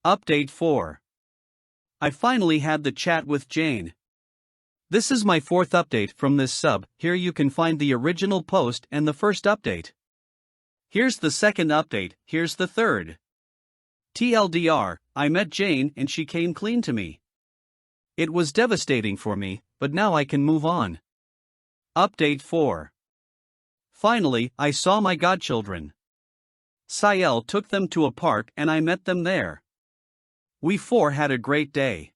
Update 4. I finally had the chat with Jane. This is my fourth update from this sub. Here you can find the original post and the first update. Here's the second update, here's the third. TLDR, I met Jane and she came clean to me. It was devastating for me, but now I can move on. Update 4. Finally, I saw my godchildren. Sayel took them to a park and I met them there. We four had a great day.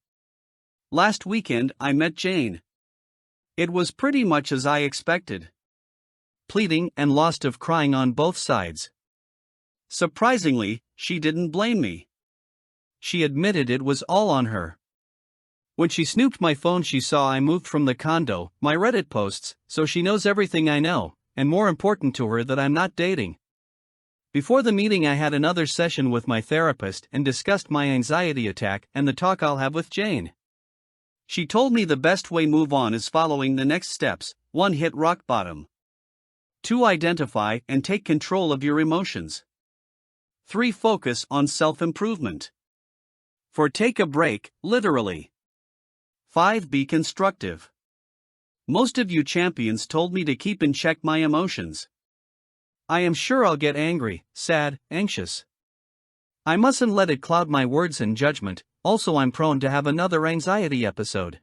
Last weekend I met Jane. It was pretty much as I expected. Pleading and lots of crying on both sides. Surprisingly, she didn't blame me. She admitted it was all on her. When she snooped my phone, she saw I moved from the condo, my Reddit posts, so she knows everything I know, and more important to her that I'm not dating. Before the meeting I had another session with my therapist and discussed my anxiety attack and the talk I'll have with Jane. She told me the best way move on is following the next steps. 1. Hit rock bottom. 2. Identify and take control of your emotions. 3. Focus on self-improvement. 4. Take a break, literally. 5. Be constructive. Most of you champions told me to keep in check my emotions. I am sure I'll get angry, sad, anxious. I mustn't let it cloud my words and judgment. Also, I'm prone to have another anxiety episode.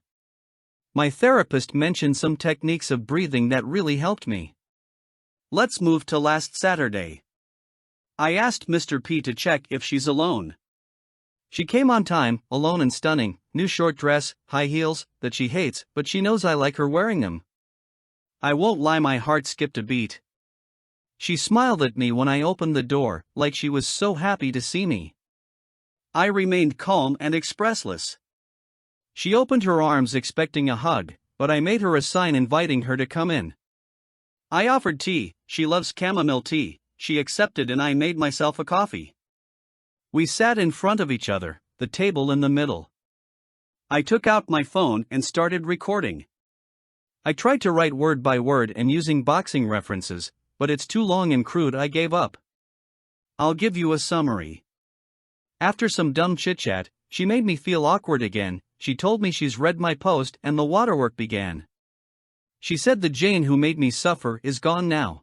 My therapist mentioned some techniques of breathing that really helped me. Let's move to last Saturday. I asked Mr. P to check if she's alone. She came on time, alone and stunning, new short dress, high heels, that she hates, but she knows I like her wearing them. I won't lie, my heart skipped a beat. She smiled at me when I opened the door, like she was so happy to see me. I remained calm and expressless. She opened her arms expecting a hug, but I made her a sign inviting her to come in. I offered tea, she loves chamomile tea, she accepted and I made myself a coffee. We sat in front of each other, the table in the middle. I took out my phone and started recording. I tried to write word by word and using boxing references, but it's too long and crude. I gave up. I'll give you a summary. After some dumb chit-chat, she made me feel awkward again. She told me she's read my post and the waterwork began. She said the Jane who made me suffer is gone now.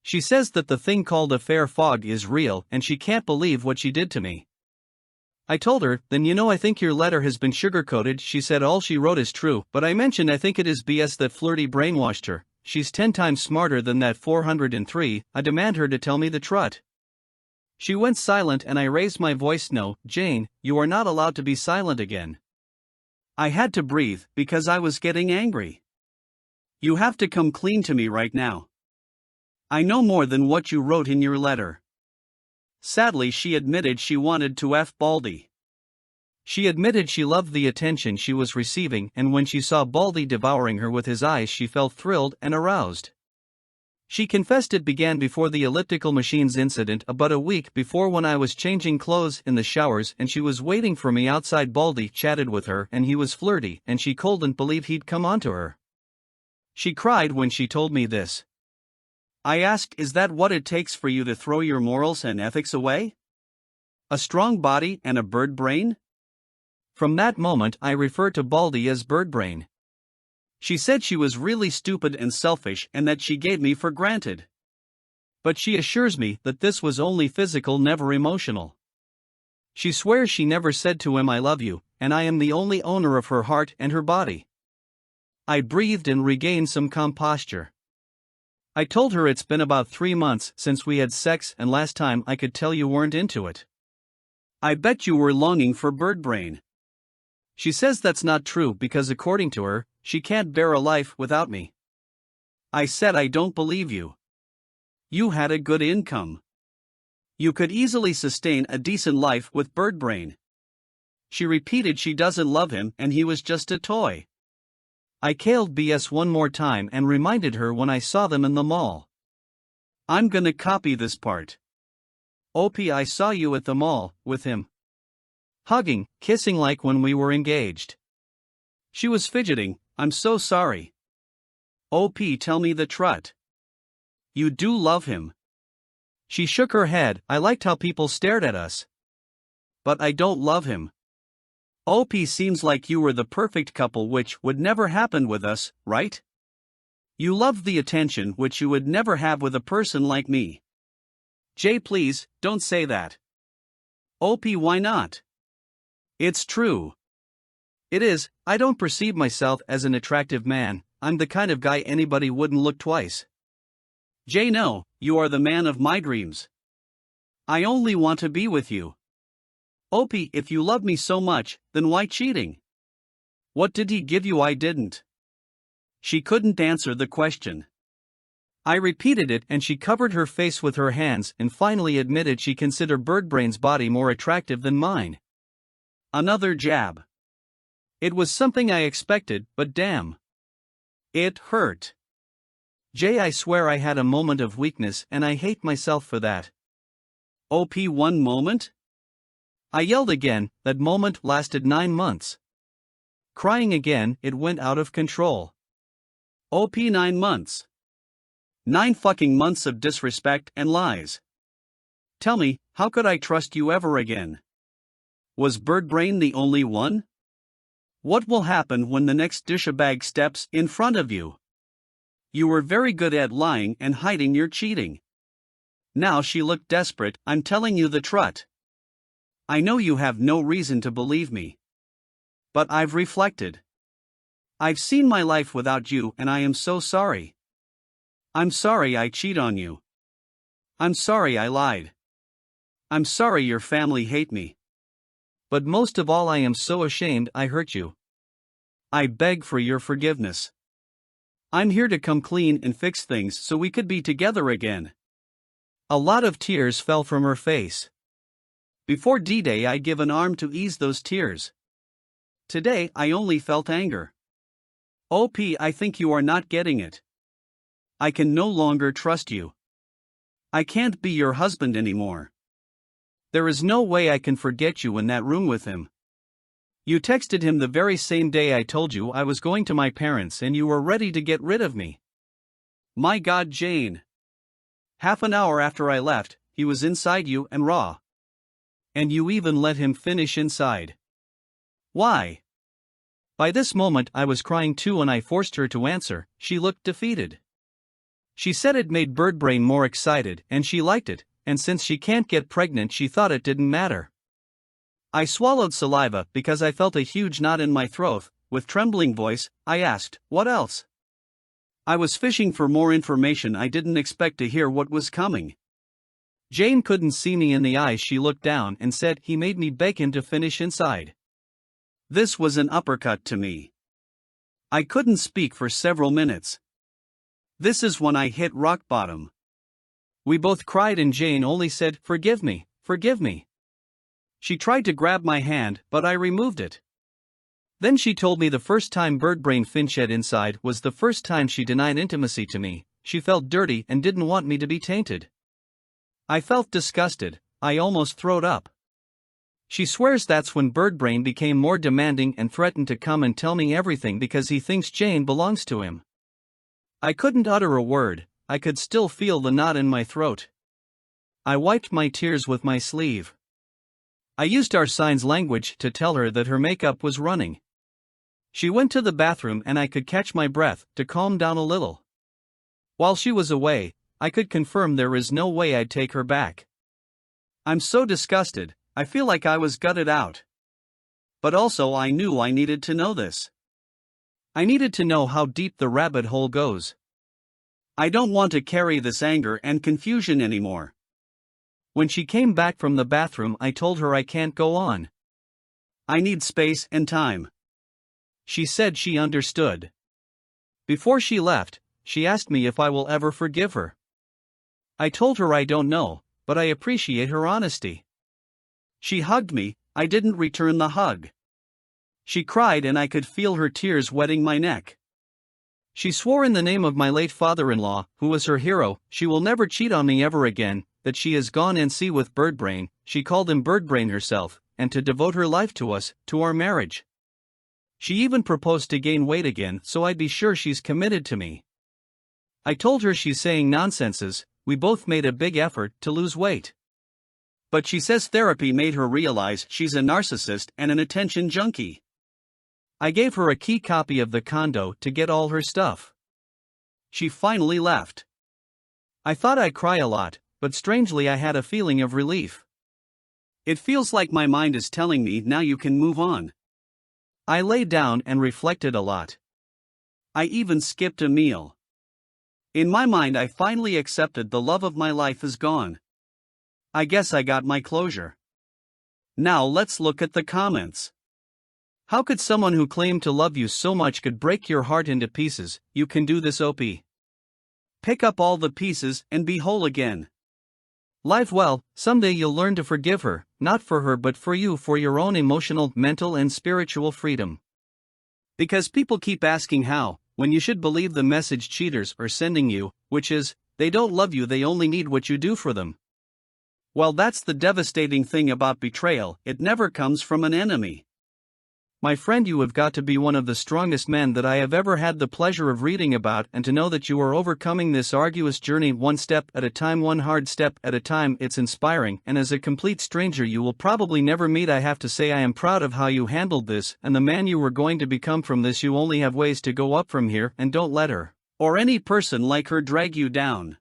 She says that the thing called a fair fog is real and she can't believe what she did to me. I told her, then I think your letter has been sugar-coated. She said all she wrote is true, but I mentioned I think it is BS that Flirty brainwashed her. She's 10 times smarter than that 403, I demand her to tell me the trut. She went silent and I raised my voice. No, Jane, you are not allowed to be silent again. I had to breathe, because I was getting angry. You have to come clean to me right now. I know more than what you wrote in your letter. Sadly, she admitted she wanted to F Baldy. She admitted she loved the attention she was receiving, and when she saw Baldy devouring her with his eyes she felt thrilled and aroused. She confessed it began before the elliptical machines incident about a week before when I was changing clothes in the showers and she was waiting for me outside. Baldy chatted with her and he was flirty and she couldn't believe he'd come onto her. She cried when she told me this. I asked, is that what it takes for you to throw your morals and ethics away? A strong body and a bird brain? From that moment I referred to Baldy as Birdbrain. She said she was really stupid and selfish and that she gave me for granted. But she assures me that this was only physical, never emotional. She swears she never said to him I love you, and I am the only owner of her heart and her body. I breathed and regained some composture. I told her it's been about 3 months since we had sex and last time I could tell you weren't into it. I bet you were longing for Birdbrain. She says that's not true because according to her, she can't bear a life without me. I said I don't believe you. You had a good income. You could easily sustain a decent life with Birdbrain. She repeated she doesn't love him and he was just a toy. I called BS one more time and reminded her when I saw them in the mall. I'm gonna copy this part. OP, I saw you at the mall, with him. Hugging, kissing like when we were engaged. She was fidgeting, I'm so sorry. OP, tell me the trut. You do love him. She shook her head, I liked how people stared at us. but I don't love him. OP, seems like you were the perfect couple, which would never happen with us, right? You love the attention, which you would never have with a person like me. Jay, please, don't say that. OP, why not? It's true. It is. I don't perceive myself as an attractive man. I'm the kind of guy anybody wouldn't look twice. Jay, no, you are the man of my dreams. I only want to be with you. OP, if you love me so much, then why cheating? What did he give you I didn't? She couldn't answer the question. I repeated it and she covered her face with her hands and finally admitted she considered Birdbrain's body more attractive than mine. Another jab. It was something I expected, but damn. It hurt. Jay, I swear I had a moment of weakness and I hate myself for that. OP, one moment? I yelled again. That moment lasted 9 months. Crying again, it went out of control. OP, 9 months. 9 fucking months of disrespect and lies. Tell me, how could I trust you ever again? Was Birdbrain the only one? What will happen when the next douchebag steps in front of you? You were very good at lying and hiding your cheating. Now she looked desperate. I'm telling you the truth. I know you have no reason to believe me. But I've reflected. I've seen my life without you and I am so sorry. I'm sorry I cheat on you. I'm sorry I lied. I'm sorry your family hate me. But most of all, I am so ashamed I hurt you. I beg for your forgiveness. I'm here to come clean and fix things so we could be together again. A lot of tears fell from her face. Before D-Day I'd give an arm to ease those tears. Today I only felt anger. OP, I think you are not getting it. I can no longer trust you. I can't be your husband anymore. There is no way I can forget you in that room with him. You texted him the very same day I told you I was going to my parents and you were ready to get rid of me. My God, Jane. Half an hour after I left, he was inside you and raw. And you even let him finish inside. Why? By this moment I was crying too and I forced her to answer. She looked defeated. She said it made Birdbrain more excited and she liked it, and since she can't get pregnant she thought it didn't matter. I swallowed saliva because I felt a huge knot in my throat. With trembling voice, I asked, what else? I was fishing for more information. I didn't expect to hear what was coming. Jane couldn't see me in the eyes. She looked down and said he made me beg him to finish inside. This was an uppercut to me. I couldn't speak for several minutes. This is when I hit rock bottom. We both cried and Jane only said, forgive me, forgive me. She tried to grab my hand, but I removed it. Then she told me the first time Birdbrain finched inside was the first time she denied intimacy to me. She felt dirty and didn't want me to be tainted. I felt disgusted. I almost throwed up. She swears that's when Birdbrain became more demanding and threatened to come and tell me everything because he thinks Jane belongs to him. I couldn't utter a word. I could still feel the knot in my throat. I wiped my tears with my sleeve. I used our signs language to tell her that her makeup was running. She went to the bathroom and I could catch my breath to calm down a little. While she was away, I could confirm there is no way I'd take her back. I'm so disgusted, I feel like I was gutted out. But also I knew I needed to know this. I needed to know how deep the rabbit hole goes. I don't want to carry this anger and confusion anymore. When she came back from the bathroom, I told her I can't go on. I need space and time. She said she understood. Before she left, she asked me if I will ever forgive her. I told her I don't know, but I appreciate her honesty. She hugged me. I didn't return the hug. She cried and I could feel her tears wetting my neck. She swore in the name of my late father-in-law, who was her hero, she will never cheat on me ever again, that she has gone and see with Birdbrain, she called him Birdbrain herself, and to devote her life to us, to our marriage. She even proposed to gain weight again so I'd be sure she's committed to me. I told her she's saying nonsenses. We both made a big effort to lose weight. But she says therapy made her realize she's a narcissist and an attention junkie. I gave her a key copy of the condo to get all her stuff. She finally left. I thought I'd cry a lot, but strangely I had a feeling of relief. It feels like my mind is telling me now you can move on. I lay down and reflected a lot. I even skipped a meal. In my mind I finally accepted the love of my life is gone. I guess I got my closure. Now let's look at the comments. How could someone who claimed to love you so much could break your heart into pieces? You can do this, OP. Pick up all the pieces and be whole again. Live well, someday you'll learn to forgive her, not for her but for you, for your own emotional, mental and spiritual freedom. Because people keep asking how, when you should believe the message cheaters are sending you, which is, they don't love you, they only need what you do for them. Well, that's the devastating thing about betrayal, it never comes from an enemy. My friend, you have got to be one of the strongest men that I have ever had the pleasure of reading about, and to know that you are overcoming this arduous journey one step at a time, one hard step at a time, it's inspiring. And as a complete stranger you will probably never meet, I have to say I am proud of how you handled this and the man you were going to become from this. You only have ways to go up from here, and don't let her, or any person like her, drag you down.